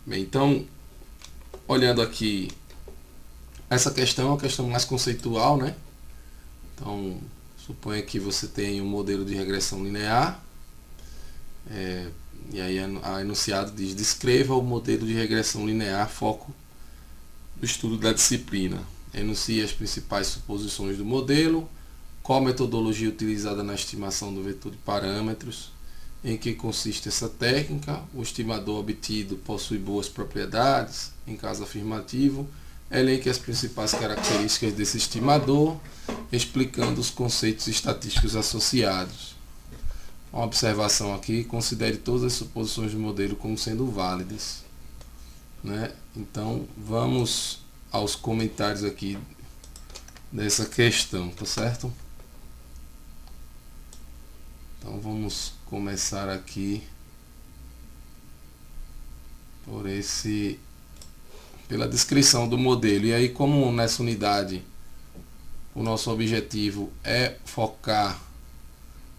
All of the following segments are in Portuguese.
Bem, então, olhando aqui, essa questão é uma questão mais conceitual, né? Então, suponha que você tem um modelo de regressão linear, e aí a enunciado diz: descreva o modelo de regressão linear, foco do estudo da disciplina. Enuncie as principais suposições do modelo, qual metodologia utilizada na estimação do vetor de parâmetros, em que consiste essa técnica, o estimador obtido possui boas propriedades, em caso afirmativo, elenque as principais características desse estimador, explicando os conceitos estatísticos associados. Uma observação aqui: considere todas as suposições do modelo como sendo válidas, né? Então vamos aos comentários aqui dessa questão, tá certo? Então vamos começar aqui pela descrição do modelo. E aí, como nessa unidade o nosso objetivo é focar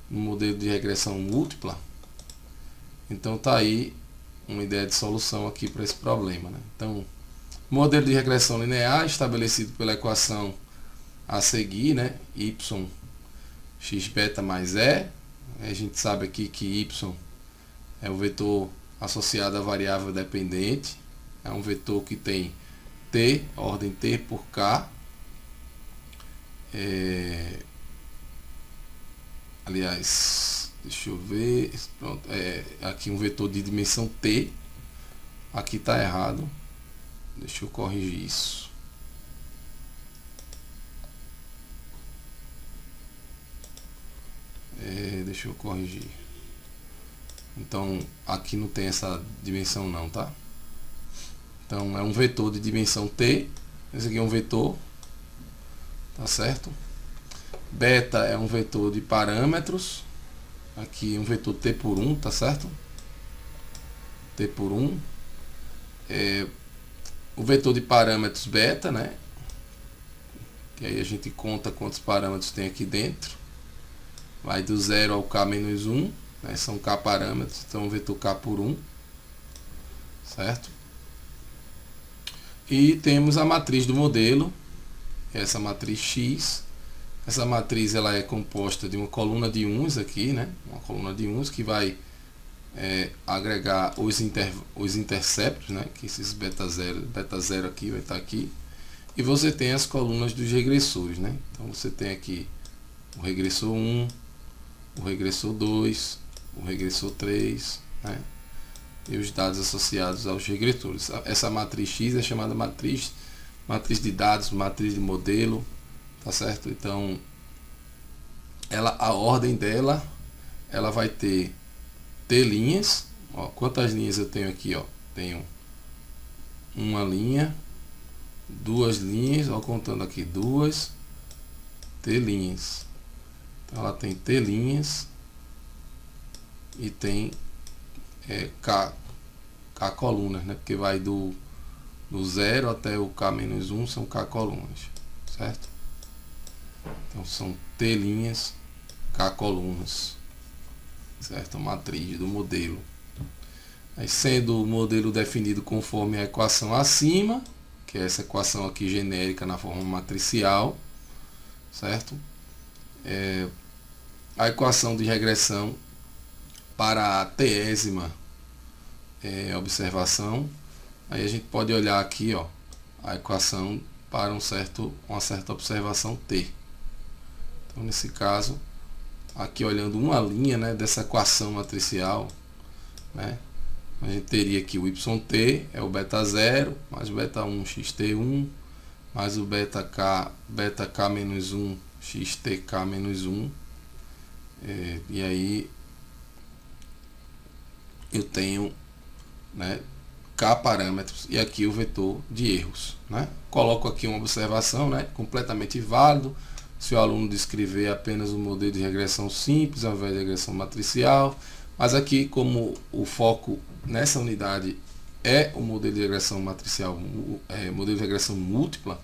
no modelo de regressão múltipla, então tá aí uma ideia de solução aqui para esse problema, né? Então, modelo de regressão linear estabelecido pela equação a seguir, né? Y x beta mais E. A gente sabe aqui que y é o vetor associado à variável dependente, é um vetor que tem t, ordem t por k. Aliás, deixa eu ver, pronto, aqui um vetor de dimensão t, aqui está errado, deixa eu corrigir isso. Deixa eu corrigir. Então aqui não tem essa dimensão não, tá? Então é um vetor de dimensão t, esse aqui é um vetor, tá certo? Beta é um vetor de parâmetros, aqui um vetor t por 1, tá certo? T por 1. O vetor de parâmetros beta, né? Que aí a gente conta quantos parâmetros tem aqui dentro. Vai do 0 ao k menos 1, né? São k parâmetros, então o vetor k por 1, certo? E temos a matriz do modelo, essa matriz X. Essa matriz ela é composta de uma coluna de 1s aqui, né? Uma coluna de 1s que vai agregar os interceptos, né? Que esses beta 0 aqui vai estar aqui. E você tem as colunas dos regressores, né? Então você tem aqui o regressor 1, o regressor 2, o regressor 3, né? E os dados associados aos regressores. Essa matriz X é chamada matriz de dados, matriz de modelo, tá certo? Então, a ordem dela, ela vai ter t linhas. Ó, quantas linhas eu tenho aqui? Ó? Tenho uma linha, duas linhas, ó, contando aqui, duas t linhas. Então, ela tem t linhas e tem k colunas, né? Porque vai do 0 até o k menos 1 são k colunas, certo? Então são t linhas, k colunas, certo? A matriz do modelo. Aí, sendo o modelo definido conforme a equação acima, que é essa equação aqui genérica na forma matricial, certo? A equação de regressão para a tésima observação, aí a gente pode olhar aqui, ó, a equação para uma certa observação t. Então, nesse caso, aqui olhando uma linha, né, dessa equação matricial, né, a gente teria aqui o yt é o beta 0 mais o beta 1 xt1 mais o beta k menos 1 xtk menos 1, e aí eu tenho, né, k parâmetros e aqui o vetor de erros, né? Coloco aqui uma observação, né, completamente válido se o aluno descrever apenas um modelo de regressão simples ao invés de regressão matricial, mas aqui, como o foco nessa unidade é o modelo de regressão matricial, modelo de regressão múltipla,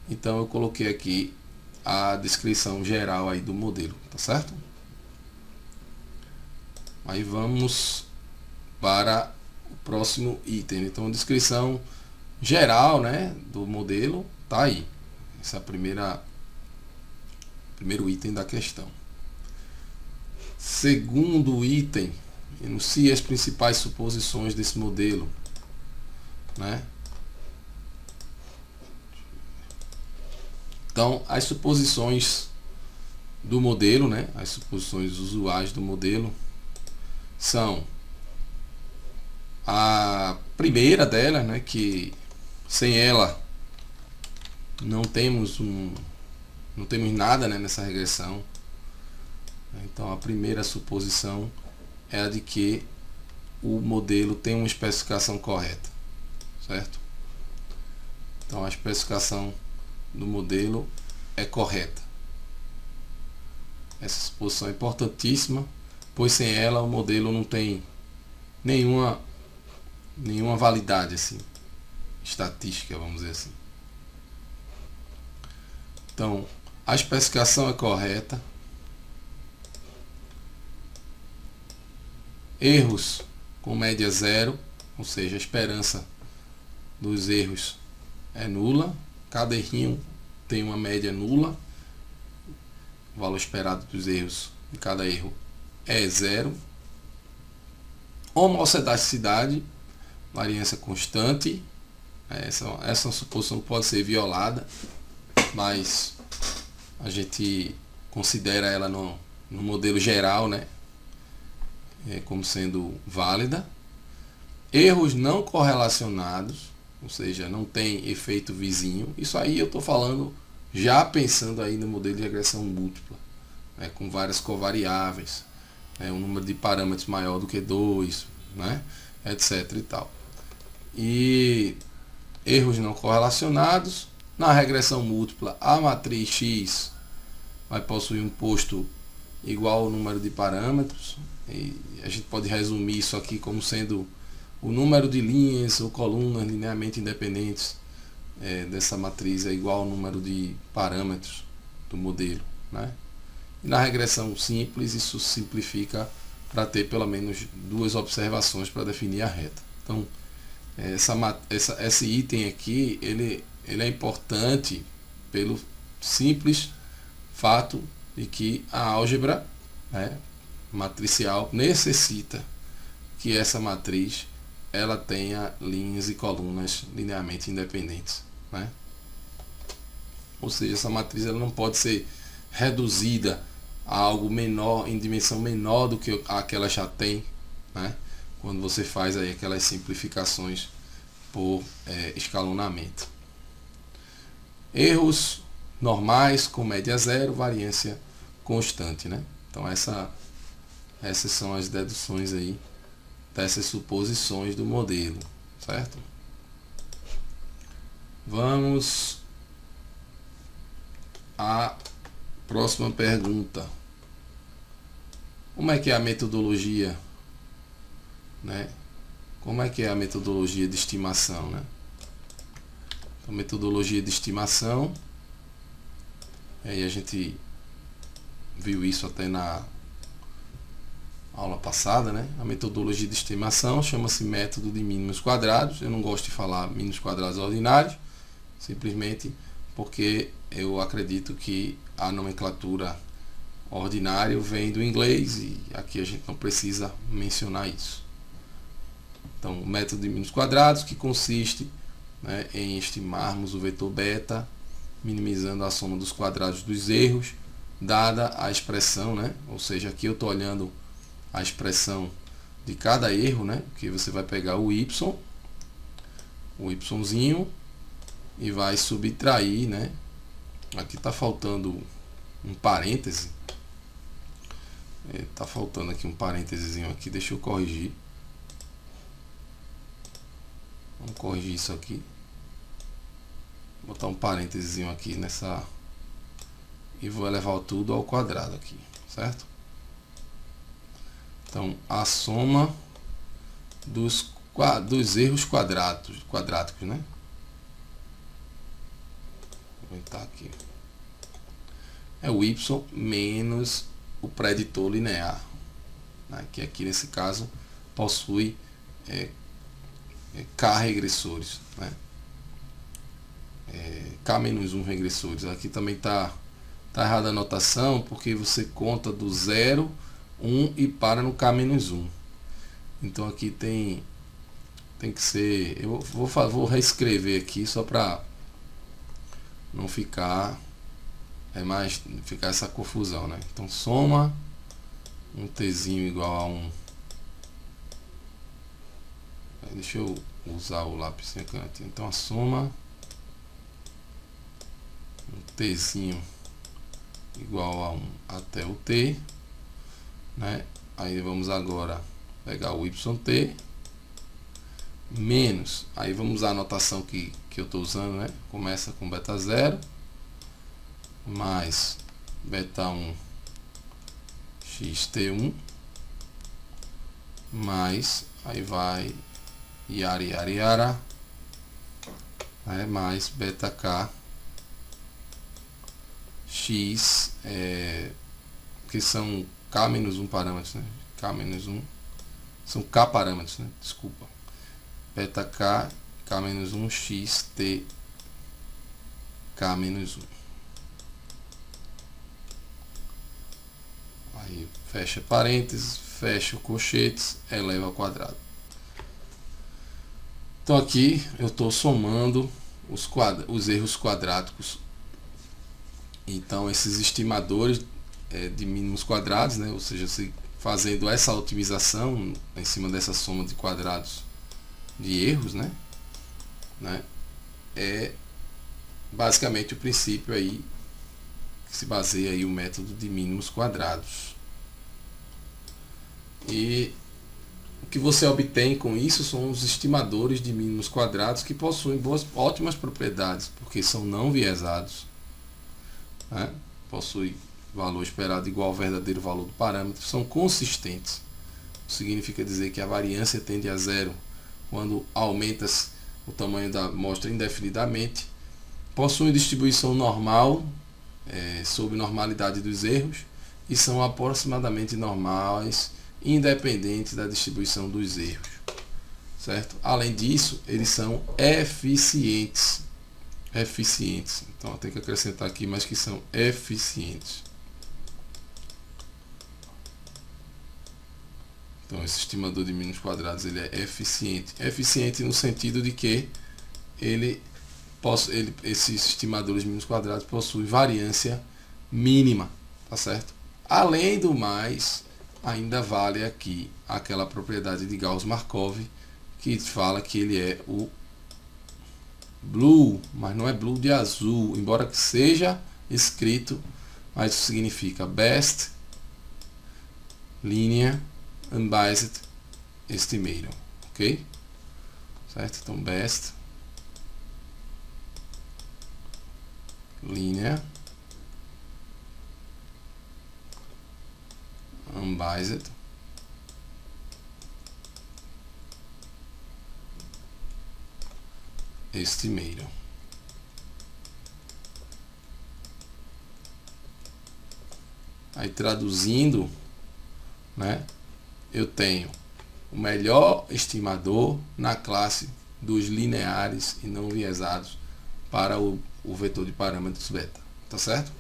então eu coloquei aqui a descrição geral aí do modelo, tá certo? Aí vamos para o próximo item. Então, a descrição geral, né, do modelo tá aí. Esse é o primeiro item da questão. Segundo item, enuncie as principais suposições desse modelo, né? Então, as suposições do modelo, né? As suposições usuais do modelo são a primeira delas, né? Que sem ela não temos nada, né, nessa regressão. Então, a primeira suposição é a de que o modelo tem uma especificação correta, certo? Então, a especificação do modelo é correta. Essa suposição é importantíssima, pois sem ela o modelo não tem nenhuma validade assim, estatística, vamos dizer assim. Então, a especificação é correta. Erros com média zero, ou seja, a esperança dos erros é nula. Cada errinho tem uma média nula. O valor esperado dos erros de cada erro é zero. Homocedaticidade, variância constante. Essa é uma suposição que pode ser violada, mas a gente considera ela no modelo geral, né, como sendo válida. Erros não correlacionados, ou seja, não tem efeito vizinho. Isso aí eu estou falando já pensando aí no modelo de regressão múltipla, né, com várias covariáveis, né, um número de parâmetros maior do que 2, né, etc. e tal. E erros não correlacionados. Na regressão múltipla, a matriz X vai possuir um posto igual ao número de parâmetros. E a gente pode resumir isso aqui como sendo o número de linhas ou colunas linearmente independentes dessa matriz é igual ao número de parâmetros do modelo, né? E na regressão simples, isso simplifica para ter pelo menos duas observações para definir a reta. Então, esse item aqui, ele é importante pelo simples fato de que a álgebra, né, matricial necessita que essa matriz ela tenha linhas e colunas linearmente independentes, né? Ou seja, essa matriz ela não pode ser reduzida a algo menor, em dimensão menor do que a que ela já tem, né? Quando você faz aí aquelas simplificações por escalonamento. Erros normais com média zero, variância constante, né? Então essas são as deduções aí dessas suposições do modelo, certo? Vamos à próxima pergunta. Como é que é a metodologia, né? Como é que é a metodologia de estimação, né? Então, metodologia de estimação, aí a gente viu isso até na aula passada, né? A metodologia de estimação chama-se método de mínimos quadrados. Eu não gosto de falar mínimos quadrados ordinários, simplesmente porque eu acredito que a nomenclatura ordinário vem do inglês e aqui a gente não precisa mencionar isso. Então, o método de mínimos quadrados, que consiste, né, em estimarmos o vetor beta, minimizando a soma dos quadrados dos erros, dada a expressão, né? Ou seja, aqui eu estou olhando a expressão de cada erro, né? Que você vai pegar o yzinho, e vai subtrair, né? Aqui está faltando um parêntese. Está faltando aqui um parênteses aqui, deixa eu corrigir. Vamos corrigir isso aqui. Vou botar um parênteses aqui nessa e vou elevar tudo ao quadrado aqui, certo? Então, a soma dos erros quadráticos, né? Vou botar aqui. É o y menos o preditor linear, né? Que aqui nesse caso possui K regressores, né? K-1 regressores. Aqui também tá errada a anotação, porque você conta do 0, 1 e para no K-1. Então aqui tem que ser, eu vou reescrever aqui só para não ficar ficar essa confusão, né? Então soma um tzinho igual a 1. Deixa eu usar o lápis sem cantinho. Então a soma um tzinho igual a 1 até o t, né? Aí vamos agora pegar o yt menos, aí vamos usar a anotação que eu estou usando, né? Começa com beta 0 mais beta 1 xt1 mais, aí vai yara, né? Mais beta k x, que são k-1 parâmetros, né? K-1 são k parâmetros, né? Desculpa. Beta k, k-1, x, t, k-1. Aí fecha parênteses, fecha o colchetes, eleva ao quadrado. Então aqui eu estou somando os erros quadráticos. Então esses estimadores de mínimos quadrados, né? Ou seja, fazendo essa otimização em cima dessa soma de quadrados de erros, né? É basicamente o princípio aí que se baseia aí o método de mínimos quadrados. E o que você obtém com isso são os estimadores de mínimos quadrados que possuem ótimas propriedades, porque são não viesados, né? Possui valor esperado igual ao verdadeiro valor do parâmetro, são consistentes. Significa dizer que a variância tende a zero quando aumenta o tamanho da amostra indefinidamente, possuem distribuição normal sob normalidade dos erros e são aproximadamente normais, independentes da distribuição dos erros, certo? Além disso, eles são eficientes. Então eu tenho que acrescentar aqui, mas que são eficientes. Então esse estimador de mínimos quadrados ele é eficiente. Eficiente no sentido de que esses estimadores de mínimos quadrados possuem variância mínima, tá certo? Além do mais, ainda vale aqui aquela propriedade de Gauss-Markov que fala que ele é o blue, mas não é blue de azul, embora que seja escrito, mas isso significa best linear unbiased estimator, ok? Certo? Então best linear unbiased estimator. Aí traduzindo, né? Eu tenho o melhor estimador na classe dos lineares e não viesados para o vetor de parâmetros beta, tá certo?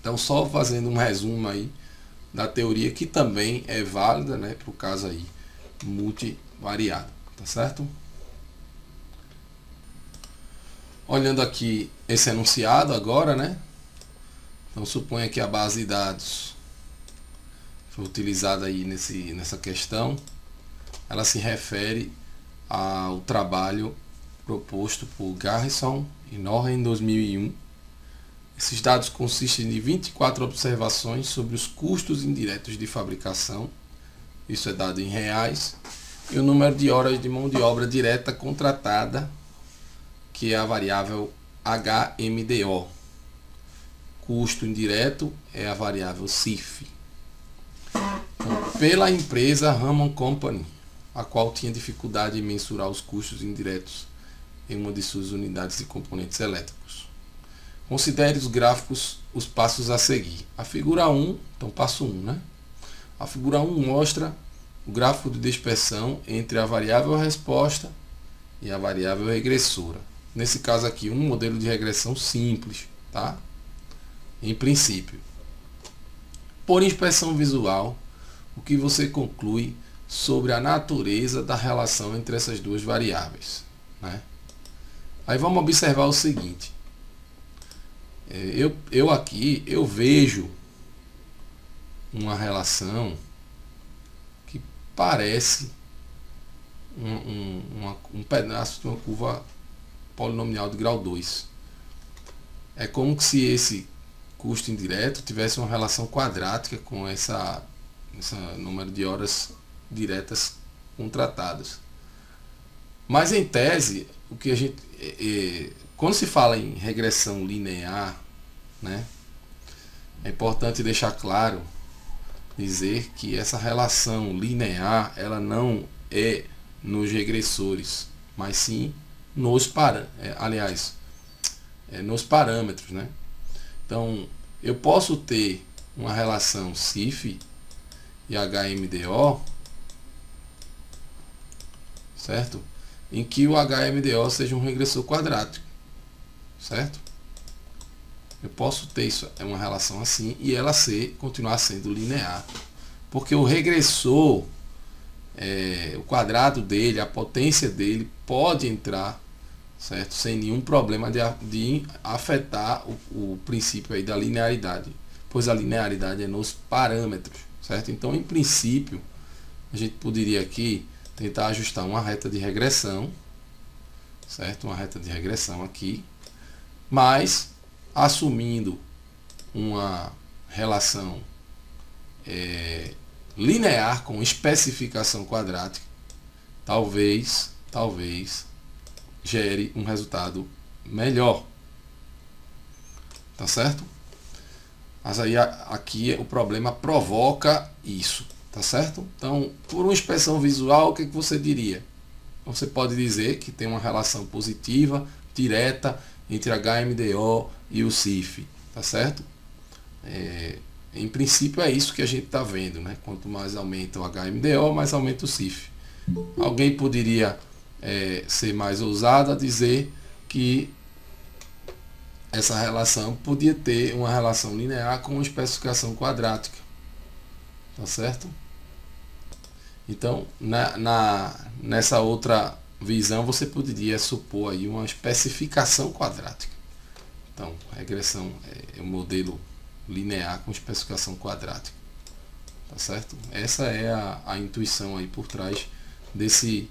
Então só fazendo um resumo aí da teoria que também é válida, né, para o caso aí multivariado, tá certo? Olhando aqui esse enunciado agora, né? Então suponha que a base de dados foi utilizada aí nessa questão, ela se refere ao trabalho proposto por Garrison e Norren em 2001. Esses dados consistem de 24 observações sobre os custos indiretos de fabricação, isso é dado em reais, e o número de horas de mão de obra direta contratada, que é a variável HMDO. Custo indireto é a variável CIF. Então, pela empresa Raman Company, a qual tinha dificuldade em mensurar os custos indiretos em uma de suas unidades de componentes elétricos. Considere os gráficos, os passos a seguir. A figura 1, então passo 1, né? A figura 1 mostra o gráfico de dispersão entre a variável resposta e a variável regressora. Nesse caso aqui, um modelo de regressão simples, tá? Em princípio. Por inspeção visual, o que você conclui sobre a natureza da relação entre essas duas variáveis, né? Aí vamos observar o seguinte. Eu aqui, eu vejo uma relação que parece um pedaço de uma curva polinomial de grau 2. É como se esse custo indireto tivesse uma relação quadrática com esse número de horas diretas contratadas. Mas em tese, o que a gente quando se fala em regressão linear, né, é importante deixar claro, dizer que essa relação linear ela não é nos regressores, mas sim nos nos parâmetros, né? Então, eu posso ter uma relação CIF e HMDO, certo? Em que o HMDO seja um regressor quadrático, certo? Eu posso ter isso, é uma relação assim, e ela continuar sendo linear, porque o regressor, o quadrado dele, a potência dele pode entrar, certo? Sem nenhum problema de afetar o princípio aí da linearidade, pois a linearidade é nos parâmetros, certo? Então, em princípio, a gente poderia aqui tentar ajustar uma reta de regressão, certo? Uma reta de regressão aqui, mas assumindo uma relação linear com especificação quadrática, talvez gere um resultado melhor, tá certo? Mas aí aqui o problema provoca isso, tá certo? Então, por uma inspeção visual, o que você diria? Você pode dizer que tem uma relação positiva, direta, entre HMDO e o CIF, tá certo? Em princípio é isso que a gente está vendo, né? Quanto mais aumenta o HMDO, mais aumenta o CIF. Alguém poderia ser mais ousado a dizer que essa relação podia ter uma relação linear com uma especificação quadrática, tá certo? Então, nessa outra visão, você poderia supor aí uma especificação quadrática. Então, a regressão é um modelo linear com especificação quadrática, tá certo? Essa é a intuição aí por trás desse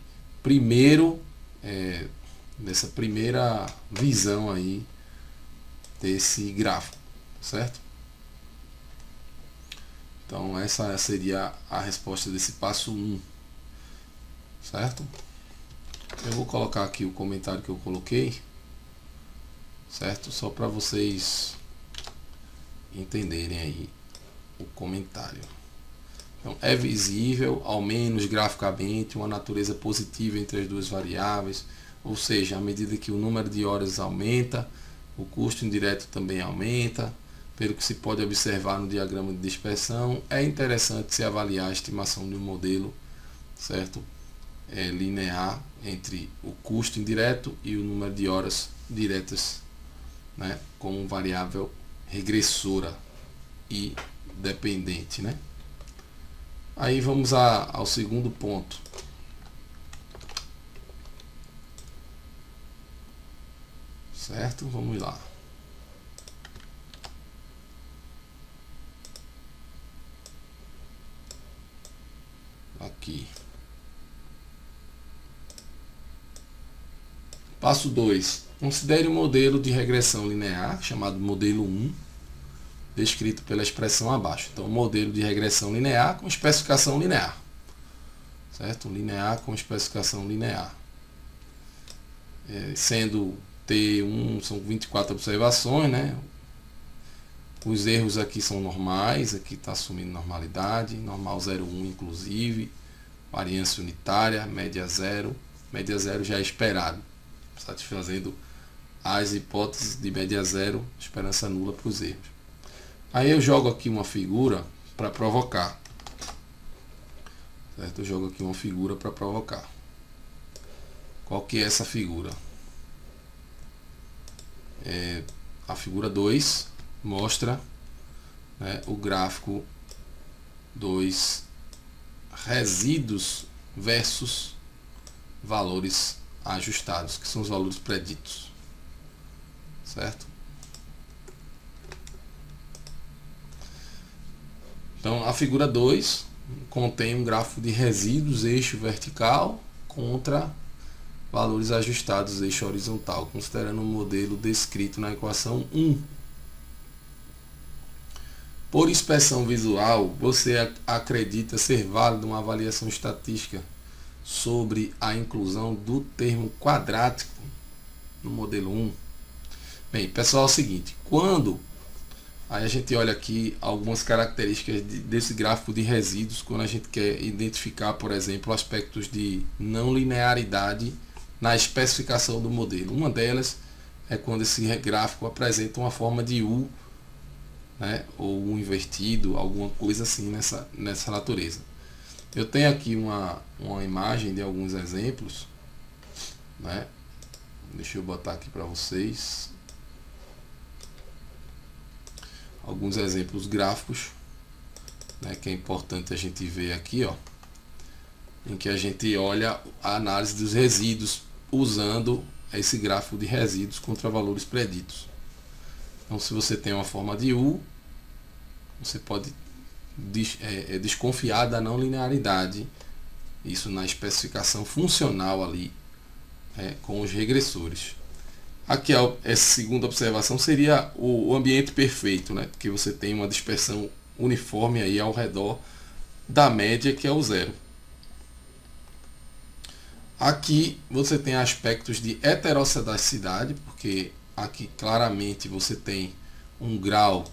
dessa primeira visão aí desse gráfico, certo? Então essa seria a resposta desse passo 1, certo? Eu vou colocar aqui o comentário que eu coloquei, certo? Só para vocês entenderem aí o comentário. Então, é visível, ao menos graficamente, uma natureza positiva entre as duas variáveis, ou seja, à medida que o número de horas aumenta, o custo indireto também aumenta. Pelo que se pode observar no diagrama de dispersão, é interessante se avaliar a estimação de um modelo, certo? Linear entre o custo indireto e o número de horas diretas, né, como variável regressora e dependente, né? Aí vamos ao segundo ponto. Certo? Vamos lá. Aqui. Passo 2. Considere um modelo de regressão linear, chamado modelo 1, descrito pela expressão abaixo. Então, modelo de regressão linear com especificação linear. Certo? Linear com especificação linear. Sendo T1, são 24 observações, né? Os erros aqui são normais, aqui está assumindo normalidade, normal 0,1 inclusive, variância unitária, média 0 já é esperado, satisfazendo as hipóteses de média 0, esperança nula para os erros. Aí eu jogo aqui uma figura para provocar, certo? Eu jogo aqui uma figura para provocar. Qual que é essa figura? A figura 2 mostra, né, o gráfico dos resíduos versus valores ajustados, que são os valores preditos, certo? Então a figura 2 contém um gráfico de resíduos eixo vertical contra valores ajustados eixo horizontal, considerando o modelo descrito na equação 1. Por inspeção visual, você acredita ser válida uma avaliação estatística sobre a inclusão do termo quadrático no modelo 1? Bem, pessoal, é o seguinte, quando a gente olha aqui algumas características desse gráfico de resíduos, quando a gente quer identificar, por exemplo, aspectos de não linearidade na especificação do modelo. Uma delas é quando esse gráfico apresenta uma forma de U, né, ou um invertido, alguma coisa assim nessa natureza. Eu tenho aqui uma imagem de alguns exemplos, né? Deixa eu botar aqui para vocês alguns exemplos gráficos, né, que é importante a gente ver aqui, ó, em que a gente olha a análise dos resíduos usando esse gráfico de resíduos contra valores preditos. Então, se você tem uma forma de U, você pode desconfiar da não linearidade, isso na especificação funcional ali, com os regressores. Aqui, essa segunda observação seria o ambiente perfeito, né? Porque você tem uma dispersão uniforme aí ao redor da média, que é o zero. Aqui você tem aspectos de heterossedacidade, porque aqui claramente você tem um grau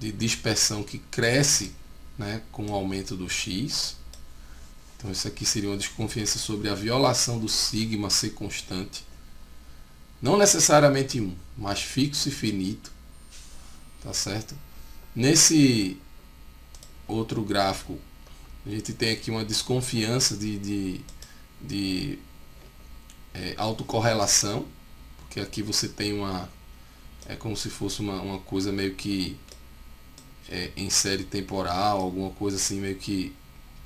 de dispersão que cresce, né, com o aumento do x. Então isso aqui seria uma desconfiança sobre a violação do sigma ser constante. Não necessariamente 1, mas fixo e finito. Tá certo? Nesse outro gráfico, a gente tem aqui uma desconfiança de autocorrelação, porque aqui você tem é como se fosse uma coisa meio que em série temporal, alguma coisa assim meio que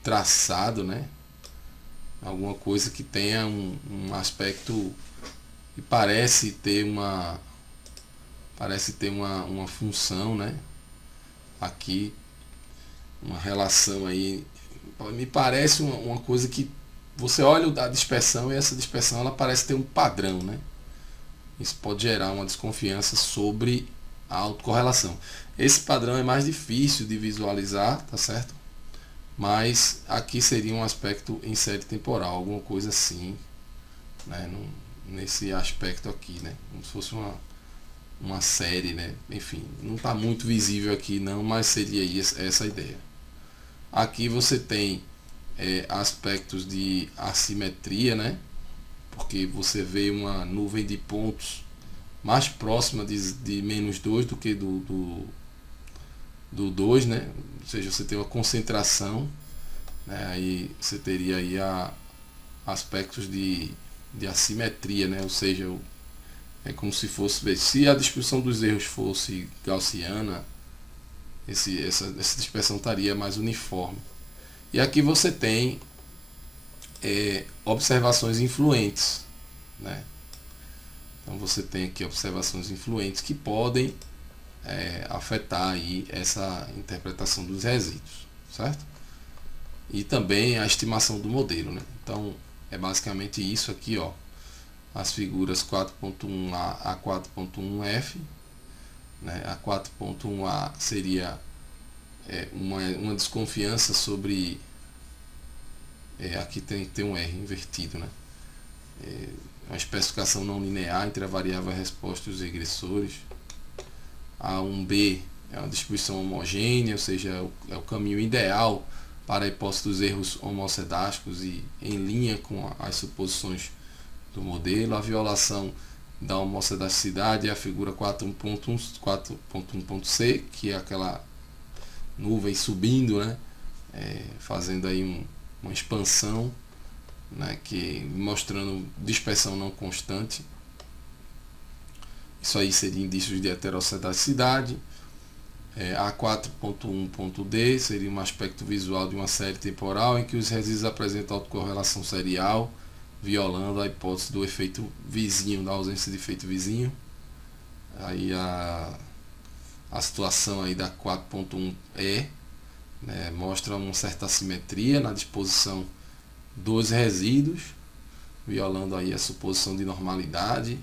traçado, né? Alguma coisa que tenha um aspecto que parece ter uma função, né? Aqui uma relação aí, me parece uma coisa que você olha a dispersão e essa dispersão ela parece ter um padrão, né? Isso pode gerar uma desconfiança sobre a autocorrelação. Esse padrão é mais difícil de visualizar, tá certo? Mas aqui seria um aspecto em série temporal, alguma coisa assim, né? Nesse aspecto aqui, né? Como se fosse uma série, né? Enfim, não está muito visível aqui não, mas seria essa a ideia. Aqui você tem aspectos de assimetria, né? Porque você vê uma nuvem de pontos mais próxima de menos 2 do que do 2, né? Ou seja, você tem uma concentração, né? Aí você teria aí aspectos de assimetria, né? Ou seja, é como se fosse, se a distribuição dos erros fosse gaussiana, essa dispersão estaria mais uniforme. E aqui você tem observações influentes, né? Então você tem aqui observações influentes que podem afetar aí essa interpretação dos resíduos, certo? E também a estimação do modelo, né? Então é basicamente isso aqui, ó, as figuras 4.1a a 4.1f, né? A 4.1a seria uma desconfiança sobre aqui tem um R invertido, né? Uma especificação não linear entre a variável resposta e os regressores. A 1b é uma distribuição homogênea, ou seja, é o caminho ideal para a hipótese dos erros homocedásticos e em linha com as suposições do modelo. A violação da homocedasticidade é a figura 4.1.c, que é aquela nuvem subindo, né? Fazendo aí uma expansão, né, que mostrando dispersão não constante. Isso aí seria indícios de heterocedaticidade. A4.1.d seria um aspecto visual de uma série temporal em que os resíduos apresentam autocorrelação serial, violando a hipótese do efeito vizinho, da ausência de efeito vizinho. Aí a situação aí da 4.1e, né, mostra uma certa assimetria na disposição dos resíduos, violando aí a suposição de normalidade.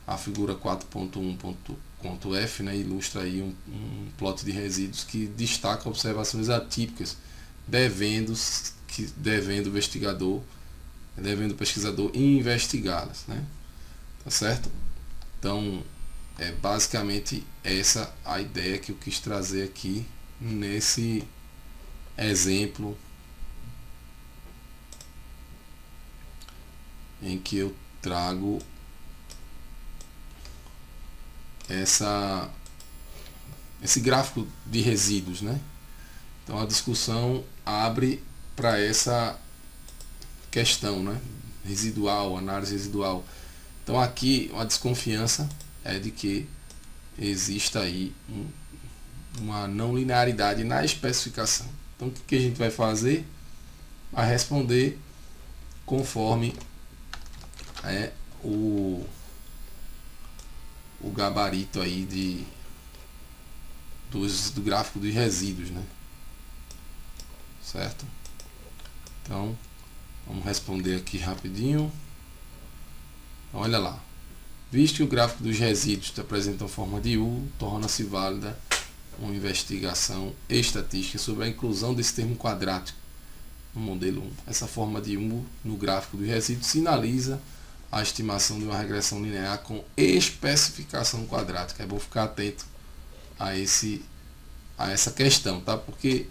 A figura 4.1.f, né, ilustra aí um plot de resíduos que destaca observações atípicas, devendo o pesquisador investigá-las, né? Tá certo? Então, é basicamente essa a ideia que eu quis trazer aqui nesse exemplo em que eu trago esse gráfico de resíduos, né? Então a discussão abre para essa questão, né? Residual, análise residual. Então aqui a desconfiança é de que exista aí uma não linearidade na especificação. Então o que a gente vai fazer? Vai responder conforme o gabarito aí do gráfico dos resíduos, né? Certo? Então, vamos responder aqui rapidinho. Olha lá. Visto que o gráfico dos resíduos apresenta a forma de U, torna-se válida uma investigação estatística sobre a inclusão desse termo quadrático no modelo 1. Essa forma de U no gráfico dos resíduos sinaliza a estimação de uma regressão linear com especificação quadrática. É bom ficar atento a essa questão, tá? Porque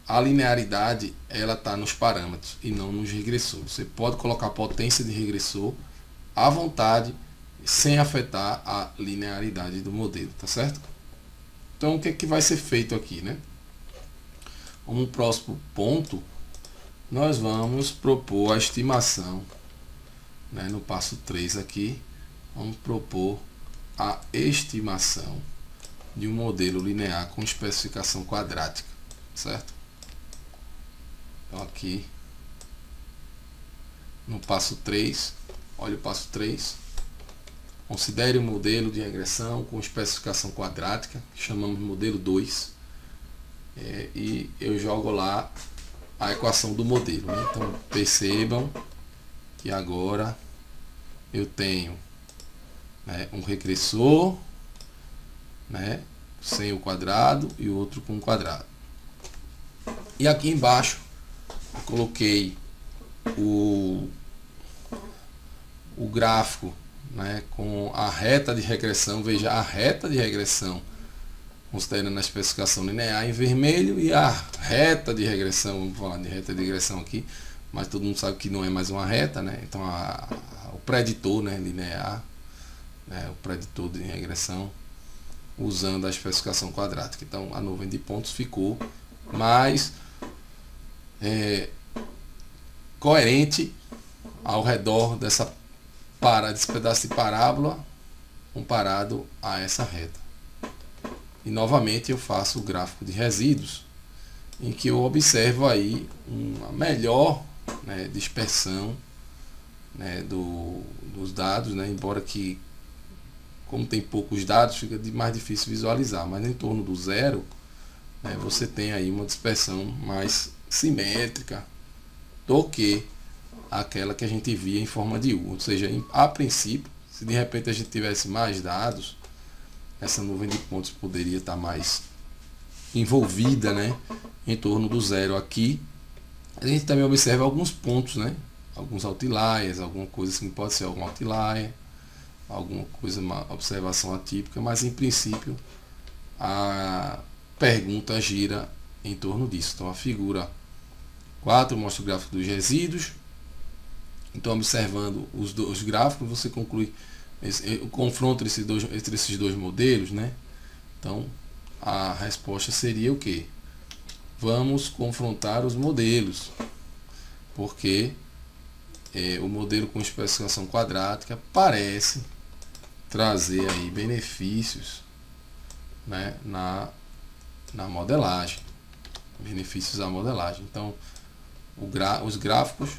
a linearidade ela está nos parâmetros e não nos regressores. Você pode colocar potência de regressor à vontade, sem afetar a linearidade do modelo, tá certo? Então o que é que vai ser feito aqui, né? Como próximo ponto, nós vamos propor a estimação, né? No passo 3 aqui, vamos propor a estimação de um modelo linear com especificação quadrática, certo? Então aqui no passo 3, olha o passo 3, considere o modelo de regressão com especificação quadrática, que chamamos de modelo 2, e eu jogo lá a equação do modelo, né? Então percebam que agora eu tenho, né, um regressor, né, sem o quadrado e o outro com o quadrado. E aqui embaixo eu coloquei o gráfico, né, com a reta de regressão. Veja, a reta de regressão considerando a especificação linear em vermelho e a reta de regressão, vamos falar de reta de regressão aqui, mas todo mundo sabe que não é mais uma reta, né? Então o preditor, né, linear, né, o preditor de regressão usando a especificação quadrática. Então a nuvem de pontos ficou mais coerente ao redor desse pedaço de parábola comparado a essa reta. E novamente eu faço o gráfico de resíduos, em que eu observo aí uma melhor, né, dispersão, né, dos dados, né, embora que, como tem poucos dados, fica mais difícil visualizar, mas em torno do zero, né, você tem aí uma dispersão mais simétrica do que aquela que a gente via em forma de U. Ou seja, a princípio, se de repente a gente tivesse mais dados, essa nuvem de pontos poderia estar mais envolvida, né, em torno do zero aqui. A gente também observa alguns pontos, né, alguns outliers, alguma coisa assim, pode ser algum outlier, alguma coisa, uma observação atípica, mas em princípio a pergunta gira em torno disso. Então a figura 4 mostra o gráfico dos resíduos. Então, observando os gráficos, você conclui o confronto entre esses dois modelos, né? Então a resposta seria o que? Vamos confrontar os modelos. porque o modelo com especificação quadrática parece trazer aí benefícios, né, na modelagem, benefícios da modelagem. Então os gráficos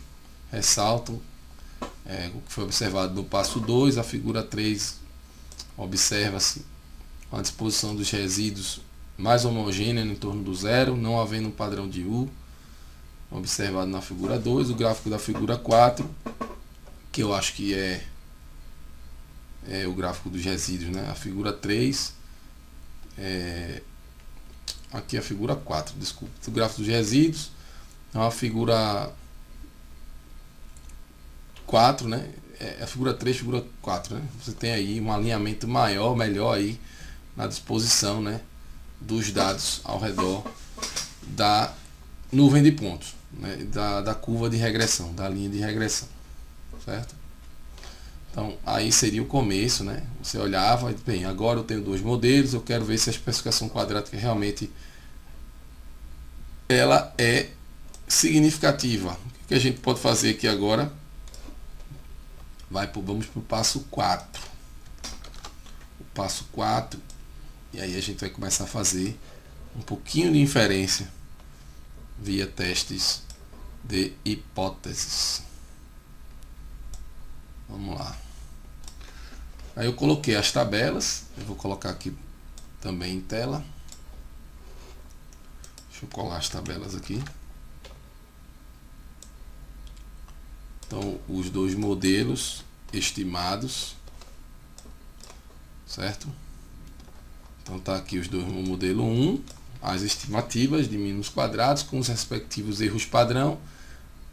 ressaltam o que foi observado no passo 2. A figura 3 observa-se a disposição dos resíduos mais homogênea em torno do zero, não havendo um padrão de U observado na figura 2. O gráfico da figura 4, que eu acho que é o gráfico dos resíduos, né? A figura 3 aqui a figura 4, desculpa. O gráfico dos resíduos é uma figura 4, né? A figura 3, figura 4, né? Você tem aí um alinhamento maior, melhor aí na disposição, né, dos dados ao redor da nuvem de pontos, né, da curva de regressão, da linha de regressão, certo? Então aí seria o começo, né? Você olhava, bem, agora eu tenho dois modelos, eu quero ver se a especificação quadrática realmente ela é significativa. O que a gente pode fazer aqui agora? Vamos para o passo 4. O passo 4, e aí a gente vai começar a fazer um pouquinho de inferência via testes de hipóteses. Vamos lá. Aí eu coloquei as tabelas, eu vou colocar aqui também em tela. Deixa eu colar as tabelas aqui. Então, os dois modelos estimados, certo? Então tá aqui os dois, o modelo 1, as estimativas de mínimos quadrados com os respectivos erros padrão,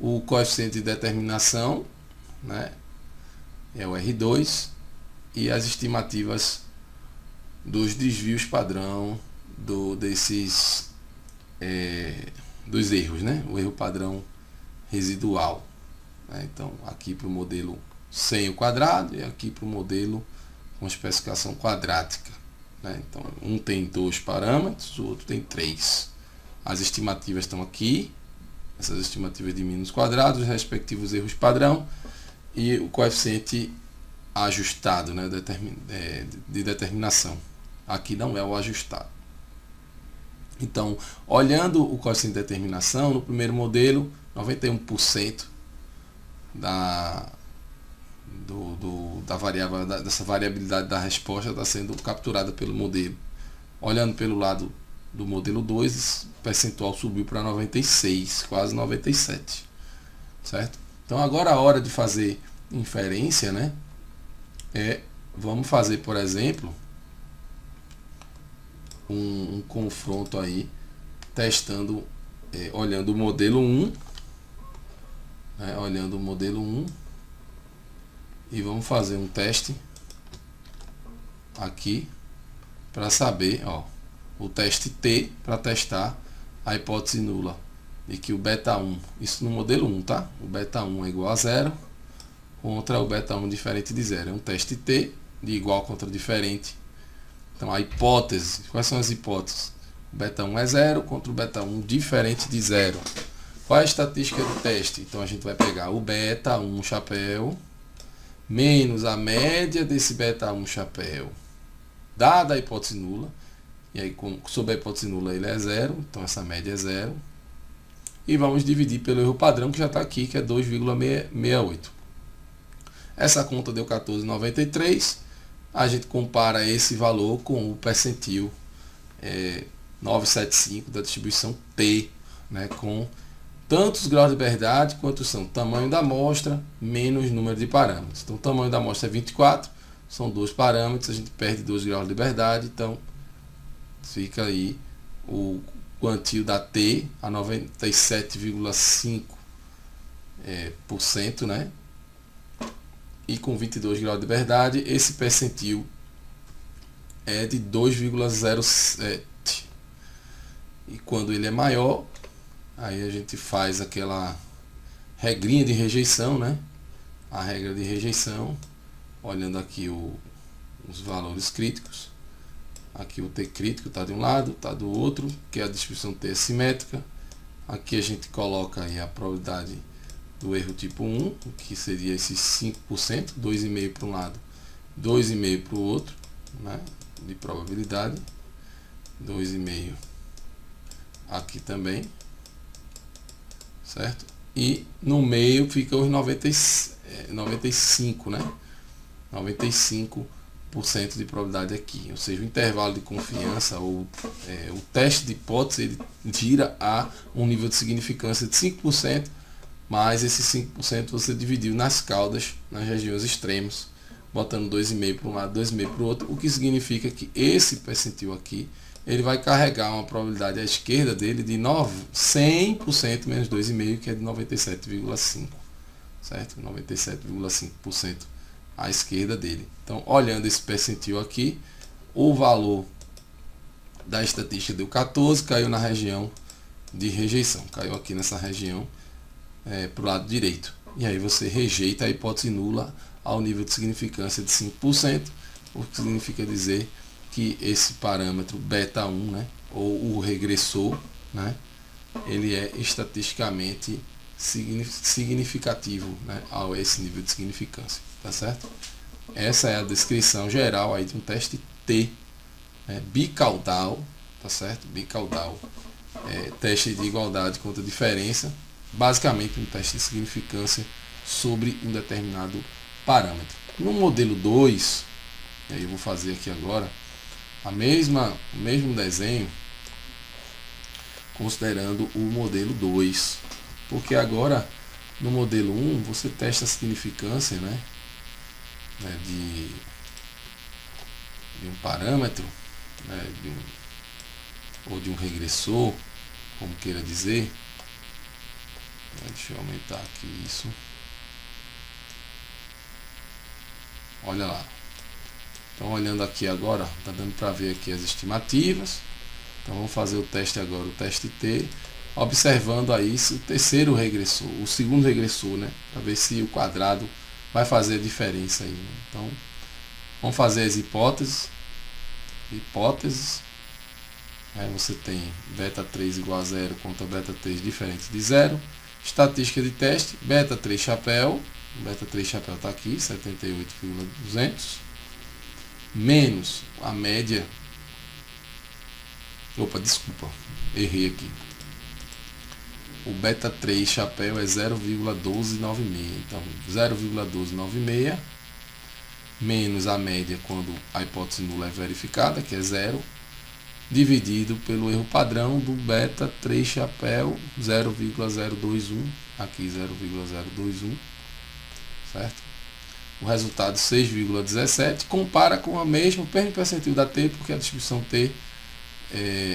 o coeficiente de determinação, né, é o R2, e as estimativas dos desvios padrão dos erros, né, o erro padrão residual. Então aqui para o modelo sem o quadrado e aqui para o modelo com especificação quadrática, né? Então um tem 2 parâmetros, o outro tem 3. As estimativas estão aqui, essas estimativas de mínimos quadrados, os respectivos erros padrão e o coeficiente ajustado, né, de determinação. Aqui não é o ajustado. Então, olhando o coeficiente de determinação, no primeiro modelo, 91% da variável, dessa variabilidade da resposta está sendo capturada pelo modelo. Olhando pelo lado do modelo 2, esse percentual subiu para 96, quase 97, certo? Então agora a hora de fazer inferência, né? Vamos fazer, por exemplo, um confronto aí, testando, olhando o modelo 1, olhando o modelo 1, e vamos fazer um teste aqui para saber, o teste T, para testar a hipótese nula de que o beta 1, isso no modelo 1, tá? O beta 1 é igual a 0 contra o beta 1 diferente de 0. É um teste T de igual contra diferente. Então a hipótese, quais são as hipóteses? O beta 1 é 0 contra o beta 1 diferente de 0. Qual é a estatística do teste? Então a gente vai pegar o beta 1 chapéu menos a média desse beta 1 chapéu, dada a hipótese nula. E aí, sob a hipótese nula, ele é 0, então essa média é 0. E vamos dividir pelo erro padrão, que já está aqui, que é 2,68. Essa conta deu 14,93. A gente compara esse valor com o percentil 975 da distribuição T, né, com tantos graus de liberdade quanto são tamanho da amostra menos número de parâmetros. Então o tamanho da amostra é 24, são 2 parâmetros, a gente perde 2 graus de liberdade, então fica aí o quantio da T a 97,5%, né? E com 22 graus de liberdade, esse percentil é de 2,07. E quando ele é maior, aí a gente faz aquela regrinha de rejeição, né? A regra de rejeição, olhando aqui os valores críticos. Aqui o T crítico está de um lado, está do outro, que é a distribuição T simétrica. Aqui a gente coloca aí a probabilidade do erro tipo 1, que seria esses 5%, 2,5 para um lado, 2,5 para o outro, né, de probabilidade, 2,5 aqui também, certo? E no meio fica os 95, né? 95% de probabilidade aqui, ou seja, o intervalo de confiança ou o teste de hipótese, ele gira a um nível de significância de 5%, mas esses 5% você dividiu nas caudas, nas regiões extremas, botando 2,5 para um lado, 2,5 para o outro, o que significa que esse percentil aqui, ele vai carregar uma probabilidade à esquerda dele de 100% menos 2,5, que é de 97,5%, certo? 97,5% à esquerda dele. Então, olhando esse percentil aqui, o valor da estatística deu 14, caiu na região de rejeição, caiu aqui nessa região para o lado direito. E aí você rejeita a hipótese nula ao nível de significância de 5%, o que significa dizer que esse parâmetro beta 1, né, ou o regressor, né, ele é estatisticamente significativo, né, a esse nível de significância, tá certo? Essa é a descrição geral aí de um teste T, né, bicaudal, tá certo? Bicaudal, teste de igualdade contra diferença, basicamente um teste de significância sobre um determinado parâmetro. No modelo 2, aí eu vou fazer aqui agora o mesmo desenho, considerando o modelo 2, porque agora no modelo 1 você testa a significância, né, de um parâmetro, né, ou de um regressor, como queira dizer. Deixa eu aumentar aqui isso. Olha lá. Então, olhando aqui agora, está dando para ver aqui as estimativas. Então, vamos fazer o teste agora, o teste T, observando aí o terceiro regressor, o segundo regressor, né, para ver se o quadrado vai fazer a diferença aí, né? Então, vamos fazer as hipóteses. Aí você tem beta 3 igual a 0 contra beta 3 diferente de 0. Estatística de teste, beta 3 chapéu está aqui, 78,200, menos a média, errei aqui, o beta 3 chapéu é 0,1296, então 0,1296 menos a média quando a hipótese nula é verificada, que é 0, dividido pelo erro padrão do beta 3 chapéu, 0,021, aqui 0,021, certo? O resultado 6,17, compara com a mesmo percentil da T, porque a distribuição T,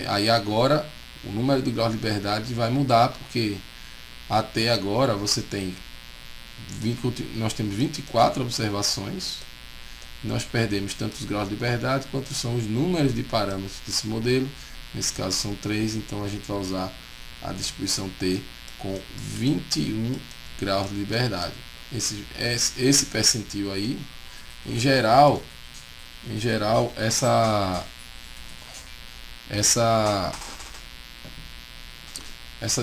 aí agora o número de graus de liberdade vai mudar, porque a T agora você tem, nós temos 24 observações, nós perdemos tanto os graus de liberdade quanto são os números de parâmetros desse modelo, nesse caso são 3, então a gente vai usar a distribuição T com 21 graus de liberdade. Esse percentil aí, em geral essa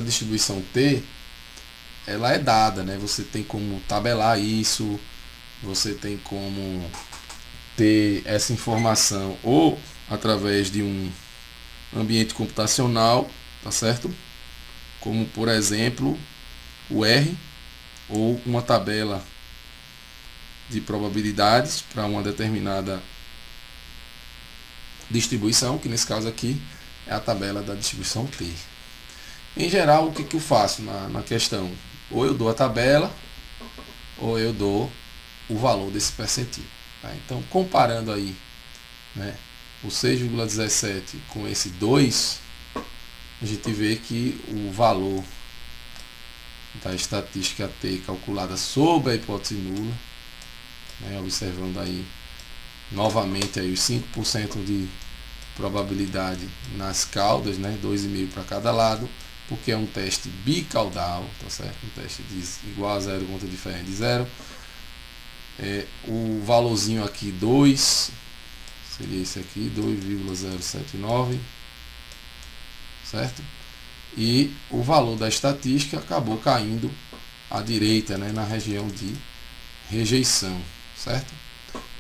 distribuição T, ela é dada, né? Você tem como tabelar isso, você tem como ter essa informação ou através de um ambiente computacional, tá certo? Como, por exemplo, o R, ou uma tabela de probabilidades para uma determinada distribuição, que nesse caso aqui é a tabela da distribuição T. Em geral, o que eu faço na questão? Ou eu dou a tabela, ou eu dou o valor desse percentil. Tá? Então, comparando aí, né, o 6,17 com esse 2, a gente vê que o valor da estatística T calculada sobre a hipótese nula, né, observando aí novamente aí os 5% de probabilidade nas caudas, né, 2,5 para cada lado, porque é um teste bicaudal, tá certo? Um teste de igual a 0 contra diferente de 0. O valorzinho aqui 2 seria esse aqui, 2,079, certo? E o valor da estatística acabou caindo à direita, né, na região de rejeição, certo?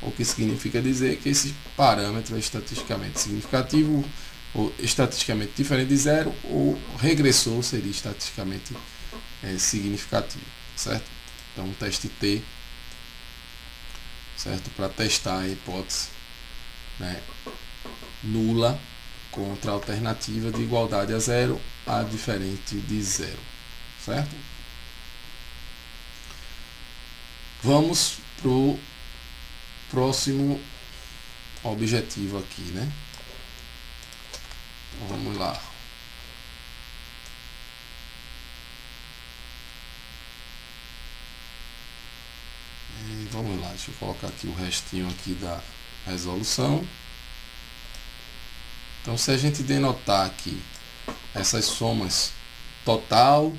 O que significa dizer que esse parâmetro é estatisticamente significativo ou estatisticamente diferente de zero, o regressor seria estatisticamente significativo, certo? Então, um teste T, certo? Para testar a hipótese, né, nula contra a alternativa de igualdade a zero a diferente de zero, certo? Vamos para o próximo objetivo aqui, né? Então, vamos lá. E vamos lá, deixa eu colocar aqui o restinho aqui da resolução. Então, se a gente denotar aqui essas somas total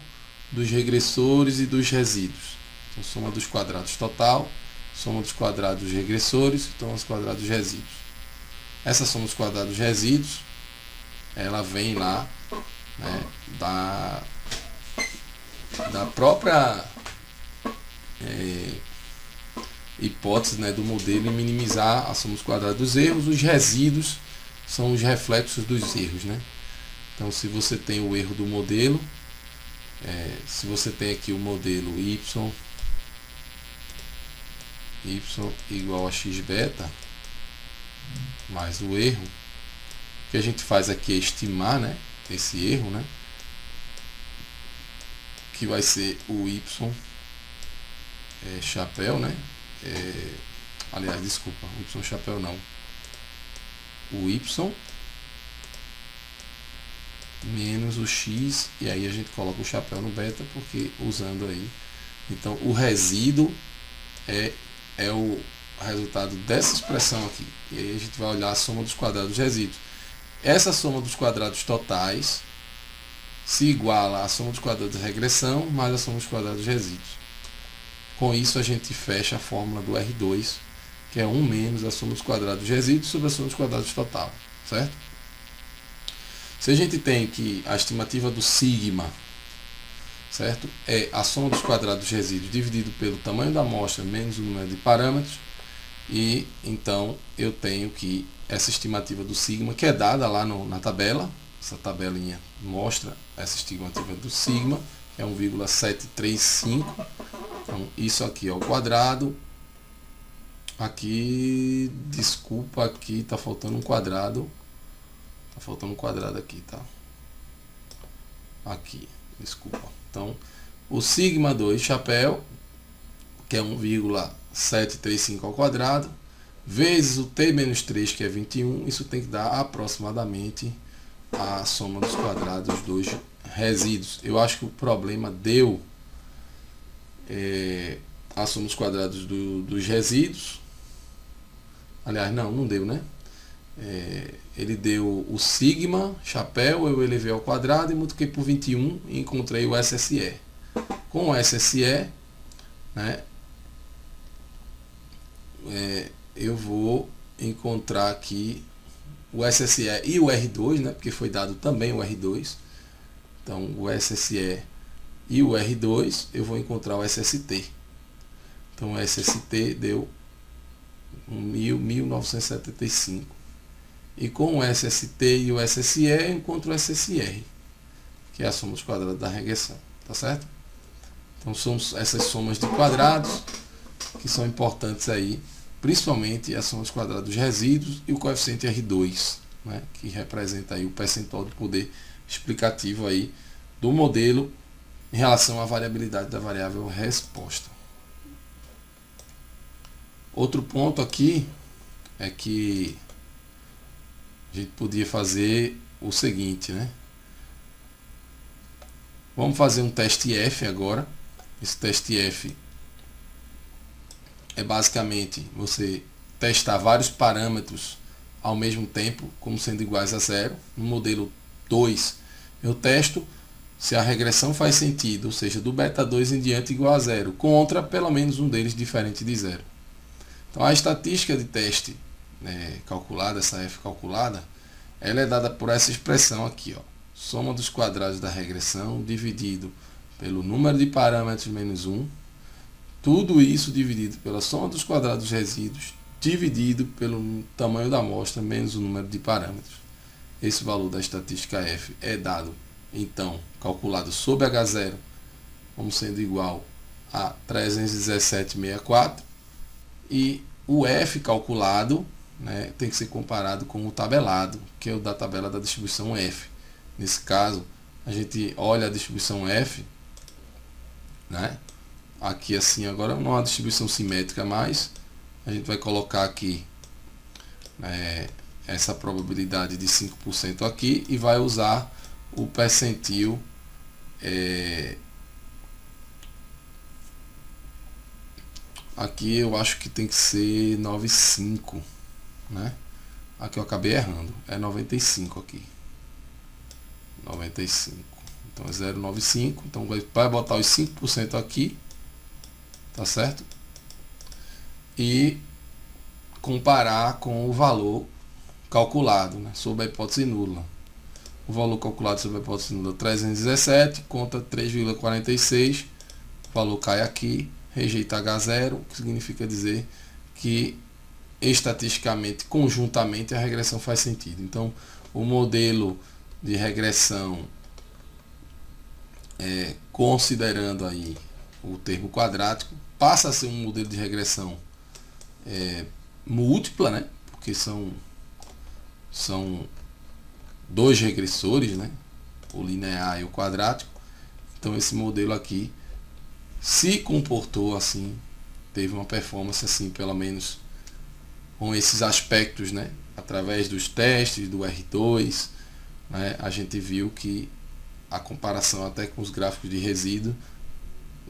dos regressores e dos resíduos, então soma dos quadrados total, soma dos quadrados dos regressores, então os quadrados dos resíduos. Essa soma dos quadrados dos resíduos, ela vem lá, né, da própria hipótese, né, do modelo em minimizar a soma dos quadrados dos erros. Os resíduos são os reflexos dos erros, né? Então, se você tem o erro do modelo, se você tem aqui o modelo y igual a x beta mais o erro, o que a gente faz aqui é estimar, né, esse erro, né, que vai ser o y chapéu, né, aliás, desculpa, y chapéu não, o y menos o x, e aí a gente coloca o chapéu no beta, porque usando aí, então o resíduo é o resultado dessa expressão aqui, e aí a gente vai olhar a soma dos quadrados dos resíduos. Essa soma dos quadrados totais se iguala à soma dos quadrados de regressão mais a soma dos quadrados dos resíduos. Com isso a gente fecha a fórmula do R2, que é 1 menos a soma dos quadrados dos resíduos sobre a soma dos quadrados total, certo? Se a gente tem que a estimativa do sigma, certo, é a soma dos quadrados dos resíduos dividido pelo tamanho da amostra menos o número de parâmetros, e então eu tenho que essa estimativa do sigma, que é dada lá na tabela, essa tabelinha mostra essa estimativa do sigma, que é 1,735. Então, isso aqui é o quadrado. Aqui, desculpa, aqui está faltando um quadrado. Está faltando um quadrado aqui, tá? Aqui, desculpa. Então, o sigma 2 chapéu, que é 1,735 ao quadrado, vezes o t menos 3, que é 21, isso tem que dar aproximadamente a soma dos quadrados dos resíduos. Eu acho que o problema deu a soma dos quadrados dos resíduos. Aliás, não deu, né? Ele deu o sigma chapéu, eu elevei ao quadrado e multipliquei por 21 e encontrei o SSE. Com o SSE, né, eu vou encontrar aqui o SSE e o R2, né, porque foi dado também o R2. Então, o SSE e o R2, eu vou encontrar o SST. Então, o SST deu 1.975. E com o SST e o SSE, eu encontro o SSR, que é a soma dos quadrados da regressão. Tá certo? Então, são essas somas de quadrados que são importantes aí, principalmente a soma dos quadrados dos resíduos e o coeficiente R2, né, que representa aí o percentual de poder explicativo aí do modelo em relação à variabilidade da variável resposta. Outro ponto aqui é que a gente podia fazer o seguinte, né? Vamos fazer um teste F agora. Esse teste F é basicamente você testar vários parâmetros ao mesmo tempo, como sendo iguais a zero. No modelo 2, eu testo se a regressão faz sentido, ou seja, do beta 2 em diante igual a zero, contra pelo menos um deles diferente de zero. Então, a estatística de teste calculada, essa F calculada, ela é dada por essa expressão aqui, ó, soma dos quadrados da regressão dividido pelo número de parâmetros menos 1, tudo isso dividido pela soma dos quadrados dos resíduos, dividido pelo tamanho da amostra menos o número de parâmetros. Esse valor da estatística F é dado, então, calculado sob H0, como sendo igual a 317,64, e o F calculado, né, tem que ser comparado com o tabelado, que é o da tabela da distribuição F. Nesse caso, a gente olha a distribuição F, né, aqui assim, agora não é uma distribuição simétrica, mas a gente vai colocar aqui essa probabilidade de 5% aqui e vai usar o percentil aqui eu acho que tem que ser 95, né? Aqui eu acabei errando, é 95 aqui, 95, então é 0,95, então vai botar os 5% aqui, tá certo? E comparar com o valor calculado, né, sob a hipótese nula. O valor calculado sob a hipótese nula é 317 contra 3,46, o valor cai aqui, rejeita H0, que significa dizer que estatisticamente, conjuntamente, a regressão faz sentido. Então, o modelo de regressão, considerando aí o termo quadrático, passa a ser um modelo de regressão múltipla, né? Porque são dois regressores, né? O linear e o quadrático. Então esse modelo aqui se comportou assim, teve uma performance assim, pelo menos com esses aspectos, né? Através dos testes do R2, né? A gente viu que a comparação até com os gráficos de resíduo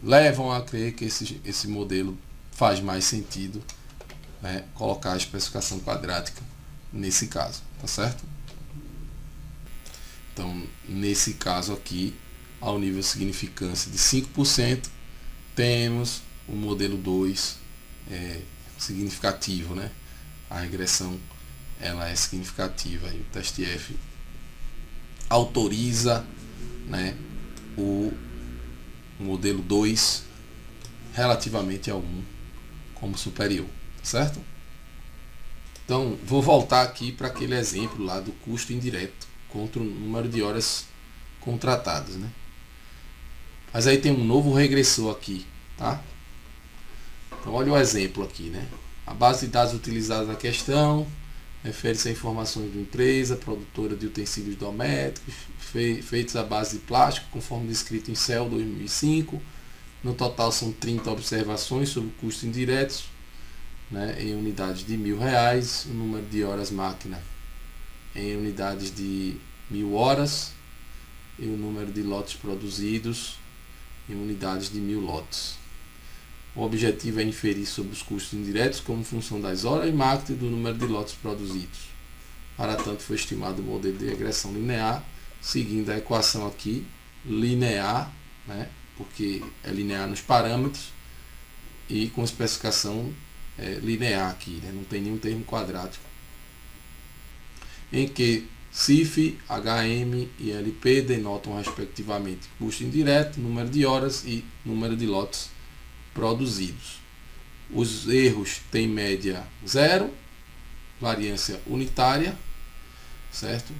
levam a crer que esse modelo faz mais sentido, né, colocar a especificação quadrática nesse caso, tá certo? Então, nesse caso aqui, ao nível de significância de 5%, temos o modelo 2 significativo, né? A regressão ela é significativa e o teste F autoriza, né, o modelo 2 relativamente ao 1 como superior, certo? Então, vou voltar aqui para aquele exemplo lá do custo indireto contra o número de horas contratadas, né? Mas aí tem um novo regressor aqui, tá? Então, olha o exemplo aqui, né? A base de dados utilizada na questão refere-se a informações de uma empresa produtora de utensílios domésticos feitos à base de plástico, conforme descrito em CEL 2005. No total são 30 observações sobre custos indiretos, né, em unidades de R$ 1.000, o número de horas máquina em unidades de 1.000 horas e o número de lotes produzidos em unidades de 1.000 lotes. O objetivo é inferir sobre os custos indiretos como função das horas máquina e do número de lotes produzidos. Para tanto, foi estimado o modelo de regressão linear, seguindo a equação aqui, linear, né, porque é linear nos parâmetros, e com especificação linear aqui, né, não tem nenhum termo quadrático, em que CIF, HM e LP denotam respectivamente custo indireto, número de horas e número de lotes produzidos. Os erros têm média 0, variância unitária, certo?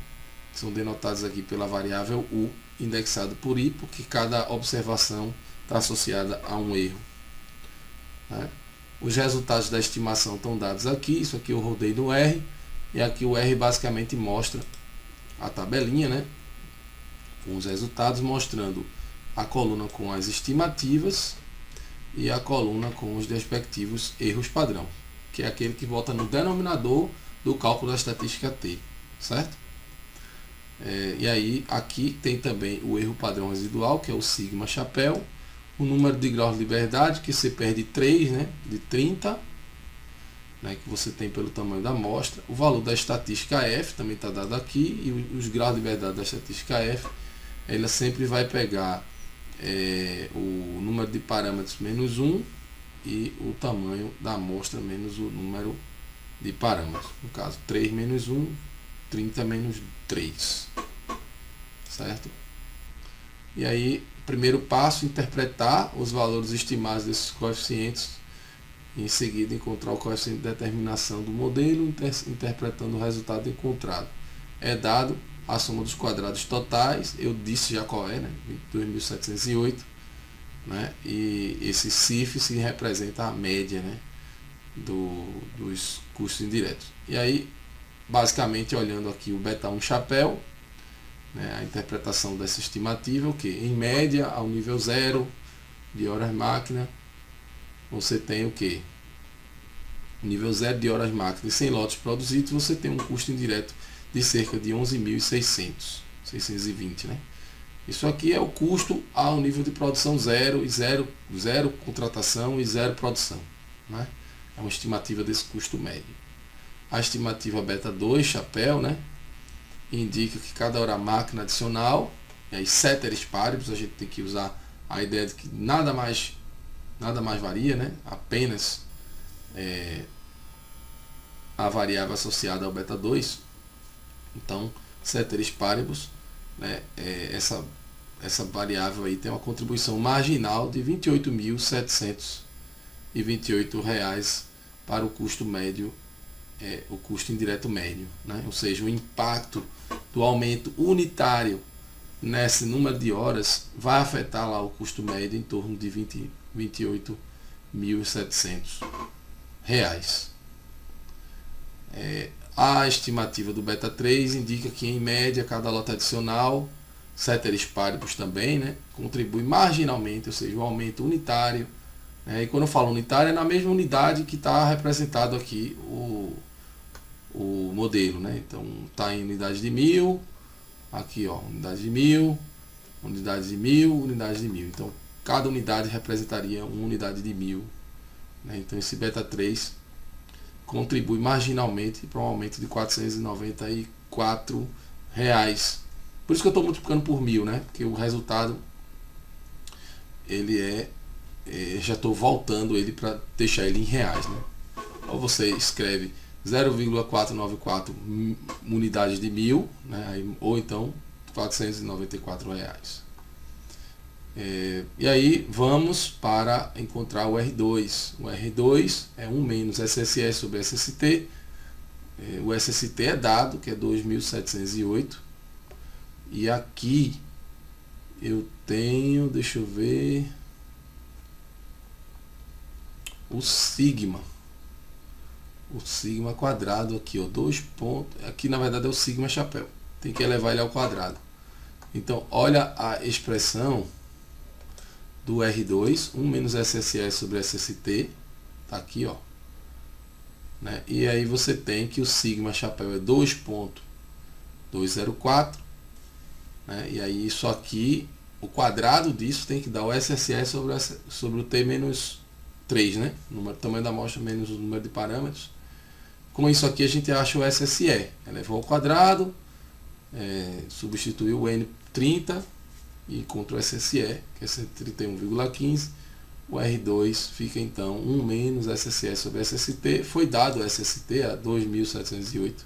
São denotados aqui pela variável U, indexado por I, porque cada observação está associada a um erro, né? Os resultados da estimação estão dados aqui, isso aqui eu rodei no R, e aqui o R basicamente mostra a tabelinha, né, com os resultados, mostrando a coluna com as estimativas e a coluna com os respectivos erros padrão, que é aquele que volta no denominador do cálculo da estatística T, certo? E aí aqui tem também o erro padrão residual, que é o sigma chapéu, o número de graus de liberdade, que você perde 3, né, de 30, né, que você tem pelo tamanho da amostra, o valor da estatística F também está dado aqui, e os graus de liberdade da estatística F, ela sempre vai pegar o número de parâmetros menos 1 e o tamanho da amostra menos o número de parâmetros. No caso, 3 menos 1, 30 menos 3. Certo? E aí, primeiro passo, interpretar os valores estimados desses coeficientes. Em seguida, encontrar o coeficiente de determinação do modelo, interpretando o resultado encontrado. É dado a soma dos quadrados totais, eu disse já qual é, né? 22.708, né? E esse CIF se representa a média, né? Dos custos indiretos. E aí, basicamente, olhando aqui o beta 1 chapéu, né? A interpretação dessa estimativa, o que? Em média, ao nível 0 de horas máquina, você tem o que? Nível 0 de horas máquina e 100 lotes produzidos, você tem um custo indireto de cerca de 11.600, 620, né? Isso aqui é o custo ao nível de produção 0 e 0 contratação e 0 produção, né? É uma estimativa desse custo médio. A estimativa beta 2 chapéu, né? Indica que cada hora máquina adicional, e aí ceteris paribus, a gente tem que usar a ideia de que nada mais varia, né? Apenas a variável associada ao beta 2. Então, ceteris paribus, né? Essa variável aí tem uma contribuição marginal de R$ 28.728 para o custo médio, o custo indireto médio, né? Ou seja, o impacto do aumento unitário nesse número de horas vai afetar lá o custo médio em torno de R$ 28.700. A estimativa do beta 3 indica que em média cada lote adicional, ceteris paribus também, né, contribui marginalmente, ou seja, um aumento unitário, né, e quando eu falo unitário é na mesma unidade que está representado aqui o modelo, né? Então está em unidades de 1000, aqui ó, unidade de 1000, unidade de 1000, unidade de 1000. Então cada unidade representaria uma unidade de 1000, né? Então esse beta 3 contribui marginalmente para um aumento de R$ 494. Por isso que eu estou multiplicando por 1000, né? Porque o resultado ele já estou voltando ele para deixar ele em reais, né? Ou você escreve 0,494 unidades de 1000, né? Ou então R$ 494. E aí vamos para encontrar o R2. O R2 é 1 menos SSE sobre SST. O SST é dado, que é 2.708. E aqui eu tenho, deixa eu ver, o sigma. O sigma quadrado aqui, ó, 2 pontos. Aqui na verdade é o sigma chapéu. Tem que elevar ele ao quadrado. Então, olha a expressão do R2, 1 menos SSE sobre SST, tá aqui, ó, né? E aí você tem que o sigma chapéu é 2.204, né? E aí isso aqui, o quadrado disso tem que dar o SSE sobre o T menos 3, né? O tamanho da amostra menos o número de parâmetros. Com isso aqui a gente acha o SSE, elevou ao quadrado, substituiu o N30 e encontra o SSE, que é 131,15. O R2 fica então 1 menos SSE sobre SST. Foi dado o SST a 2.708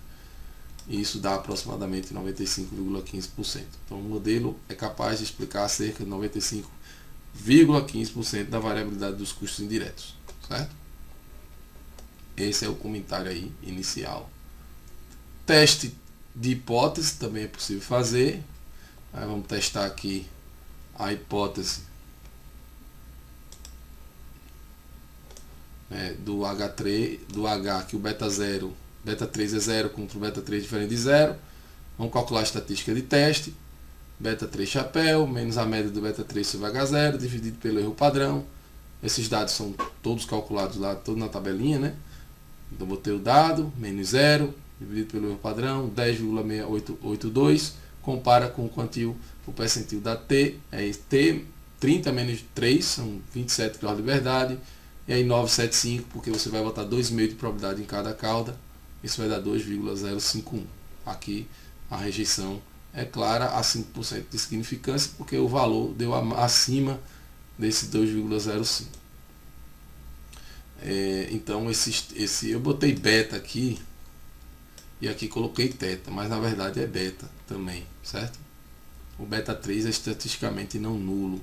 e isso dá aproximadamente 95,15%. Então o modelo é capaz de explicar cerca de 95,15% da variabilidade dos custos indiretos, certo? Esse é o comentário aí inicial. Teste de hipótese também é possível fazer. Aí vamos testar aqui a hipótese do H3, do H, que o beta 3 é 0 contra o beta 3 diferente de 0. Vamos calcular a estatística de teste. Beta 3 chapéu, menos a média do beta 3 sobre H0, dividido pelo erro padrão. Esses dados são todos calculados lá, todos na tabelinha, né? Então botei o dado, menos 0, dividido pelo erro padrão, 10,682. Compara com o quantil, o percentil da T, T 30 menos 3, são 27 graus de liberdade, e aí 975, porque você vai botar 2,5 de probabilidade em cada cauda, isso vai dar 2,051. Aqui a rejeição é clara a 5% de significância, porque o valor deu acima desse 2,05. Então eu botei beta aqui, e aqui coloquei teta, mas na verdade é beta também, certo? o beta 3 é estatisticamente não nulo.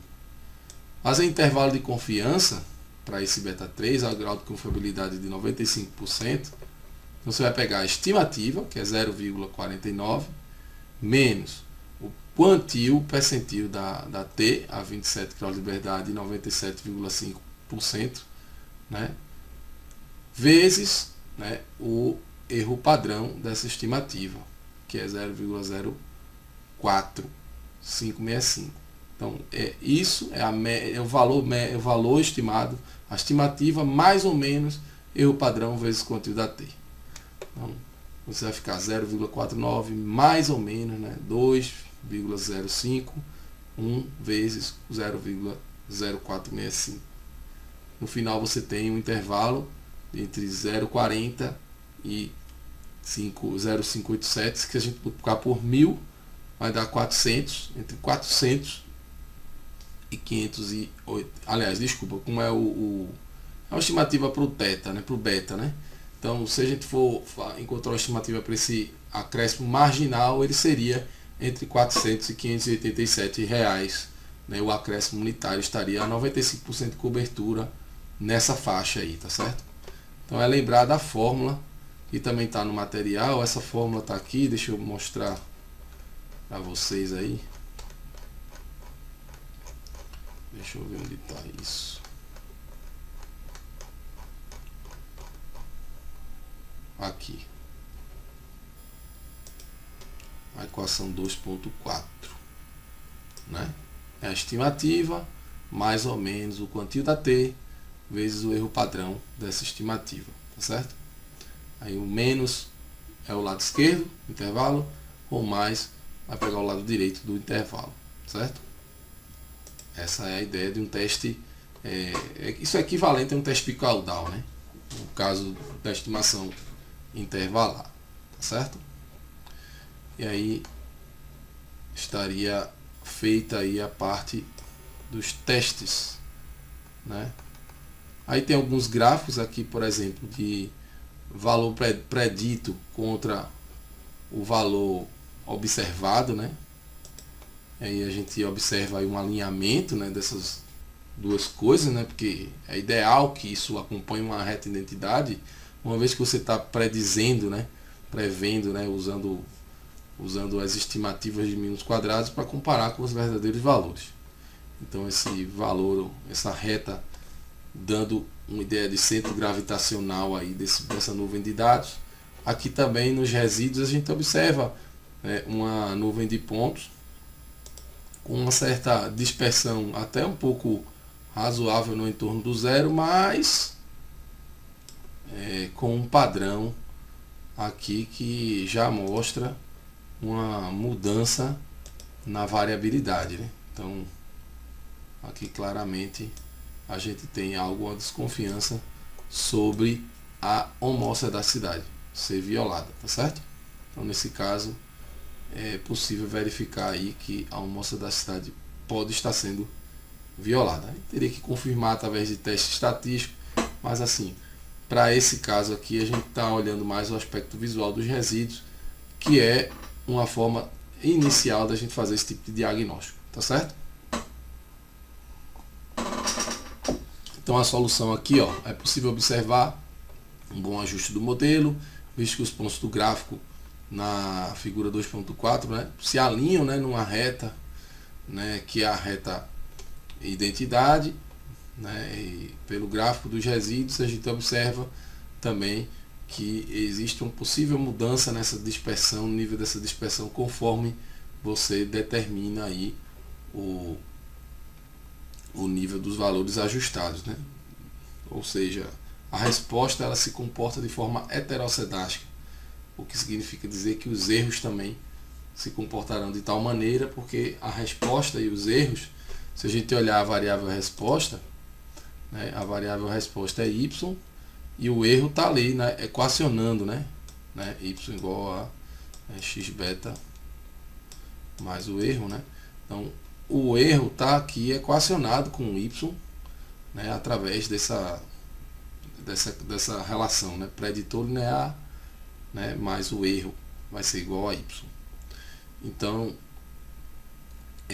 Fazer intervalo de confiança para esse beta 3, a grau de confiabilidade de 95%, então você vai pegar a estimativa, que é 0,49, menos o quantil percentil da T, a 27 graus de liberdade, 97,5%, né, vezes, né, o erro padrão dessa estimativa, que é 0,04565. Então, isso é o valor estimado, a estimativa mais ou menos erro padrão vezes quantil da T. Então, você vai ficar 0,49 mais ou menos, né, 2,051 vezes 0,0465. No final você tem um intervalo entre 0,40 e 0,587, que a gente multiplicar por 1000 vai dar 400, entre 400 e 508. Aliás, desculpa, como é uma estimativa para o teta, né, para o beta, né? Então, se a gente for encontrar uma estimativa para esse acréscimo marginal, ele seria entre 400 e 587 reais, né? O acréscimo unitário estaria a 95% de cobertura nessa faixa aí, tá certo? Então é lembrar da fórmula, que também está no material. Essa fórmula está aqui, deixa eu mostrar para vocês aí. Deixa eu ver onde está isso. Aqui. A equação 2.4, né? É a estimativa mais ou menos o quantil da T vezes o erro padrão dessa estimativa, tá certo? Aí o menos é o lado esquerdo do intervalo, ou mais vai pegar o lado direito do intervalo, certo? Essa é a ideia de um teste, isso é equivalente a um teste pico-caudal, né? No caso da estimação intervalar, tá certo? E aí estaria feita aí a parte dos testes, né? Aí tem alguns gráficos aqui, por exemplo, de valor predito contra o valor observado, né? E aí a gente observa aí um alinhamento, né, dessas duas coisas, né? Porque é ideal que isso acompanhe uma reta identidade, uma vez que você está predizendo, né, prevendo, né, usando as estimativas de mínimos quadrados para comparar com os verdadeiros valores. Então esse valor, essa reta, dando uma ideia de centro gravitacional aí dessa nuvem de dados. Aqui também nos resíduos a gente observa, né, uma nuvem de pontos com uma certa dispersão até um pouco razoável no entorno do zero, mas com um padrão aqui que já mostra uma mudança na variabilidade, né? Então aqui claramente a gente tem alguma desconfiança sobre a homocedacidade ser violada, tá certo? Então nesse caso é possível verificar aí que a homocedacidade pode estar sendo violada. Aí teria que confirmar através de teste estatístico, mas assim, para esse caso aqui a gente está olhando mais o aspecto visual dos resíduos, que é uma forma inicial da gente fazer esse tipo de diagnóstico, tá certo? Então a solução aqui, ó, é possível observar um bom ajuste do modelo, visto que os pontos do gráfico na figura 2.4, né, se alinham, né, numa reta, né, que é a reta identidade, né, e pelo gráfico dos resíduos a gente observa também que existe uma possível mudança nessa dispersão, no nível dessa dispersão, conforme você determina aí o nível dos valores ajustados, né? Ou seja, a resposta ela se comporta de forma heterocedástica, o que significa dizer que os erros também se comportarão de tal maneira, porque a resposta e os erros, se a gente olhar a variável resposta, né, a variável resposta é y e o erro está ali, né, equacionando, né, y igual a x beta mais o erro, né? Então o erro está aqui equacionado com y, né, através dessa relação, né, preditor linear, né, mais o erro vai ser igual a y. Então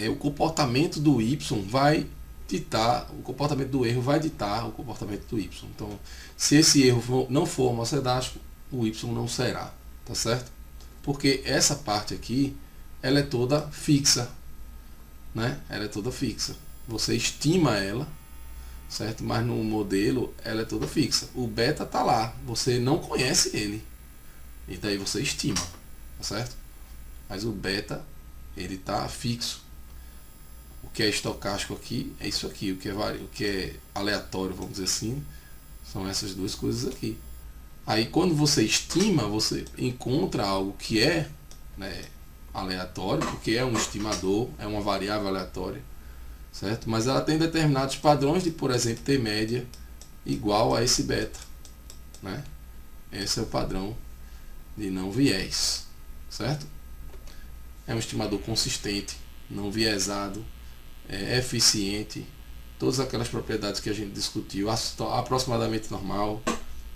o comportamento do y vai ditar, o comportamento do erro vai ditar o comportamento do y. Então, se esse erro não for homocedástico, o y não será, tá certo? Porque essa parte aqui, ela é toda fixa, né? Ela é toda fixa. Você estima ela, certo? Mas no modelo ela é toda fixa. O beta tá lá, você não conhece ele, e daí você estima, tá certo? Mas o beta, ele tá fixo. O que é estocástico aqui é isso aqui, o que é aleatório, vamos dizer assim, são essas duas coisas aqui. Aí quando você estima, você encontra algo que é, né, aleatório, porque é um estimador, é uma variável aleatória, certo? Mas ela tem determinados padrões de, por exemplo, ter média igual a esse beta, né? Esse é o padrão de não viés, certo? É um estimador consistente, não viesado, é eficiente, todas aquelas propriedades que a gente discutiu, aproximadamente normal,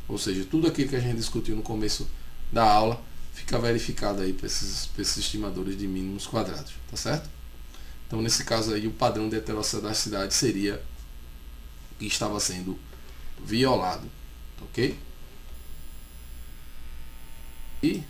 ou seja, tudo aquilo que a gente discutiu no começo da aula fica verificado aí para esses estimadores de mínimos quadrados, tá certo? Então, nesse caso aí, o padrão de heterossedasticidade seria o que estava sendo violado, ok? E